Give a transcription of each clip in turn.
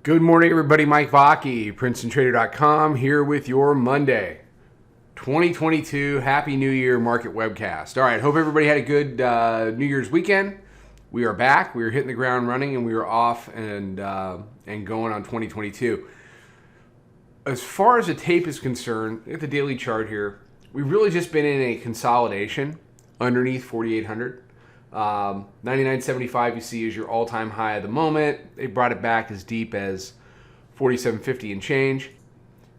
Good morning, everybody. Mike Vacchi, Princetontrader.com, here with your Monday, 2022 Happy New Year Market Webcast. All right, hope everybody had a good New Year's weekend. We are back. We are hitting the ground running, and we are off and going on 2022. As far as the tape is concerned, look at the daily chart here. We've really just been in a consolidation underneath 4,800. 99.75 you see is your all-time high at the moment. They brought it back as deep as 47.50 and change.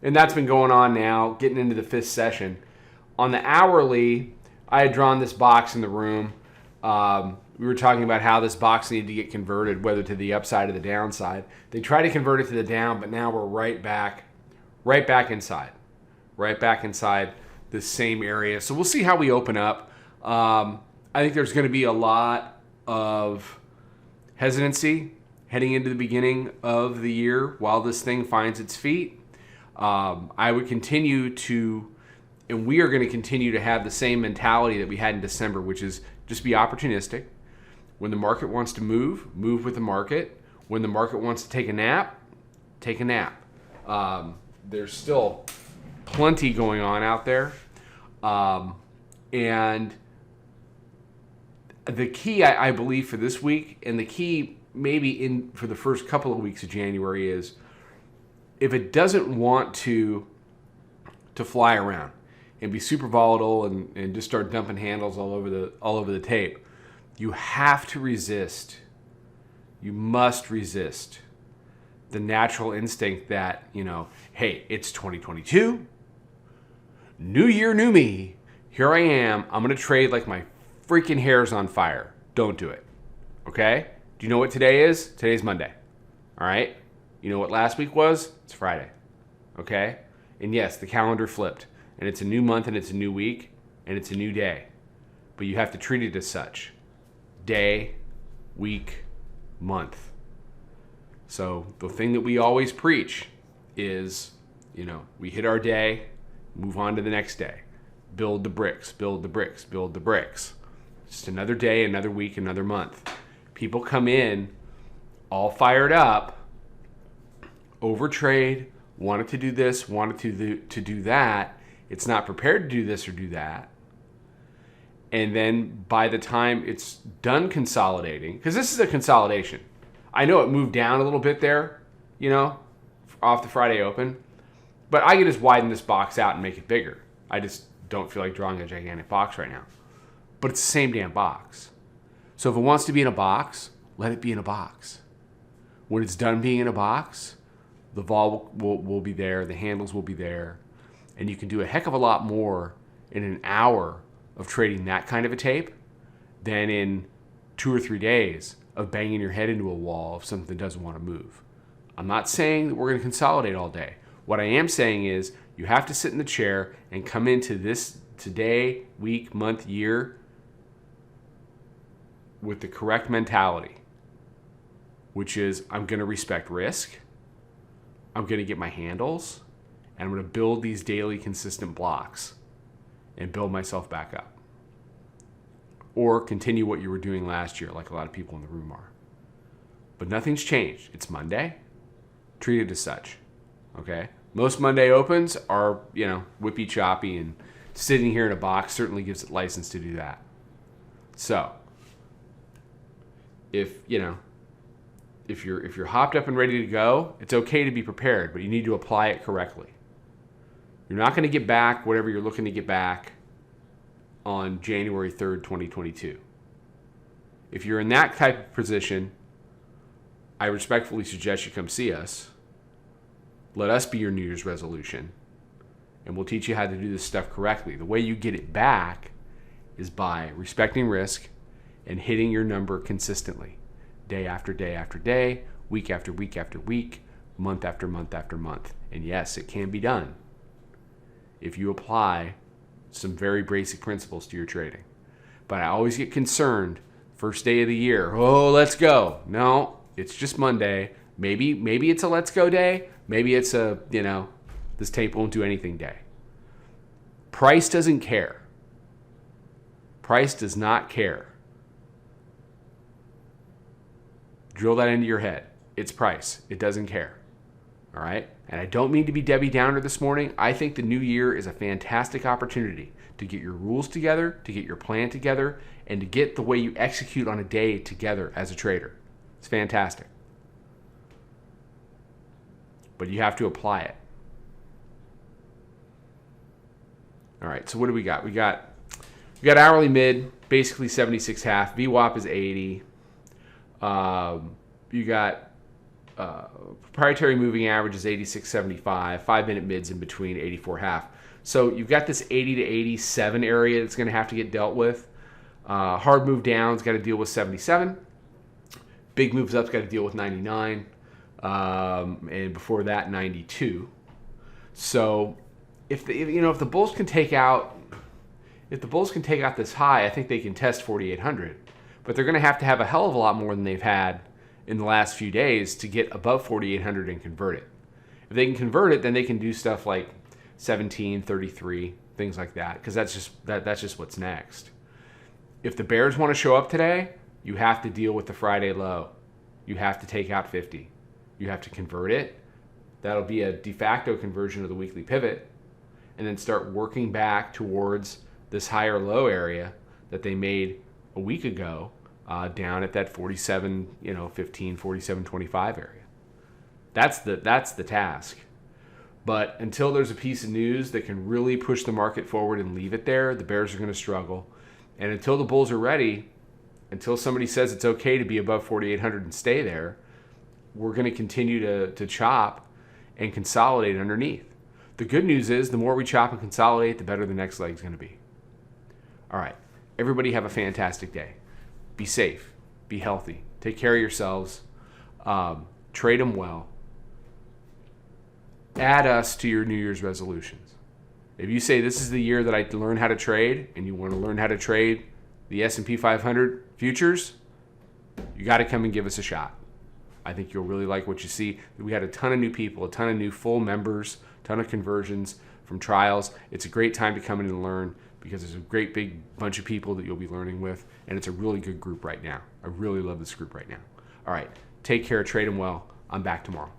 And that's been going on now, getting into the fifth session. On the hourly, I had drawn this box in the room. We were talking about how this box needed to get converted, whether to the upside or the downside. They tried to convert it to the down, but now we're right back inside the same area. So we'll see how we open up. I think there's going to be a lot of hesitancy heading into the beginning of the year while this thing finds its feet. I would continue to, and we are going to continue to have the same mentality that we had in December, which is just be opportunistic. When the market wants to move with the market. When the market wants to take a nap, take a nap. There's still plenty going on out there. And the key, I believe, for this week, and the key maybe for the first couple of weeks of January is if it doesn't want to fly around and be super volatile and just start dumping handles all over the tape, you have to resist. You must resist the natural instinct that, hey, it's 2022, new year, new me. Here I am. I'm going to trade like my freaking hair's on fire. Don't do it. Okay? Do you know what today is? Today's Monday. All right? You know what last week was? It's Friday. Okay? And yes, the calendar flipped. And it's a new month and it's a new week and it's a new day. But you have to treat it as such. Day, week, month. So the thing that we always preach is, we hit our day, move on to the next day. Build the bricks, build the bricks, build the bricks. Just another day, another week, another month. People come in all fired up, overtrade, wanted to do this, wanted to do that. It's not prepared to do this or do that. And then by the time it's done consolidating, because this is a consolidation. I know it moved down a little bit there, off the Friday open. But I can just widen this box out and make it bigger. I just don't feel like drawing a gigantic box right now. But it's the same damn box. So if it wants to be in a box, let it be in a box. When it's done being in a box, the vol will be there, the handles will be there, and you can do a heck of a lot more in an hour of trading that kind of a tape than in 2 or 3 days of banging your head into a wall if something doesn't want to move. I'm not saying that we're going to consolidate all day. What I am saying is you have to sit in the chair and come into this today, week, month, year with the correct mentality, which is I'm going to respect risk, I'm going to get my handles, and I'm going to build these daily consistent blocks and build myself back up. Or continue what you were doing last year, like a lot of people in the room are. But nothing's changed. It's Monday. Treat it as such. Okay? Most Monday opens are, whippy choppy, and sitting here in a box certainly gives it license to do that. So, if you're hopped up and ready to go, it's okay to be prepared, but you need to apply it correctly. You're not going to get back whatever you're looking to get back on January 3rd, 2022. If you're in that type of position, I respectfully suggest you come see us. Let us be your New Year's resolution, and we'll teach you how to do this stuff correctly. The way you get it back is by respecting risk and hitting your number consistently, day after day after day, week after week after week, month after month after month. And yes, it can be done if you apply some very basic principles to your trading. But I always get concerned, first day of the year, oh, let's go. No, it's just Monday. Maybe it's a let's go day. Maybe it's a, this tape won't do anything day. Price doesn't care. Price does not care. Drill that into your head. its price. It doesn't care. All right? And I don't mean to be Debbie Downer this morning. I think the new year is a fantastic opportunity to get your rules together, to get your plan together, and to get the way you execute on a day together as a trader. It's fantastic. But you have to apply it. All right, so what do we got? We got hourly mid, basically 76.5. VWAP is 80. You got proprietary moving average is 86.75. 5-minute mids in between 84.5. So you've got this 80 to 87 area that's going to have to get dealt with. Hard move down's got to deal with 77. Big moves up's got to deal with 99. And before that, 92. So if the Bulls can take out this high, I think they can test 4,800. But they're going to have a hell of a lot more than they've had in the last few days to get above 4,800 and convert it. If they can convert it, then they can do stuff like 17, 33, things like that, because that's just what's next. If the Bears want to show up today, you have to deal with the Friday low. You have to take out 50. You have to convert it. That'll be a de facto conversion of the weekly pivot, and then start working back towards this higher low area that they made a week ago, down at that 47, 15, 47.25 area. That's the task. But until there's a piece of news that can really push the market forward and leave it there, the Bears are going to struggle. And until the Bulls are ready, until somebody says it's okay to be above 4,800 and stay there, we're going to continue to chop and consolidate underneath. The good news is the more we chop and consolidate, the better the next leg's going to be. All right. Everybody have a fantastic day. Be safe. Be healthy. Take care of yourselves. Trade them well. Add us to your New Year's resolutions. If you say this is the year that I learn how to trade, and you want to learn how to trade the S&P 500 futures, you got to come and give us a shot. I think you'll really like what you see. We had a ton of new people, a ton of new full members, a ton of conversions from trials. It's a great time to come in and learn because there's a great big bunch of people that you'll be learning with, and it's a really good group right now. I really love this group right now. All right, take care, trade them well. I'm back tomorrow.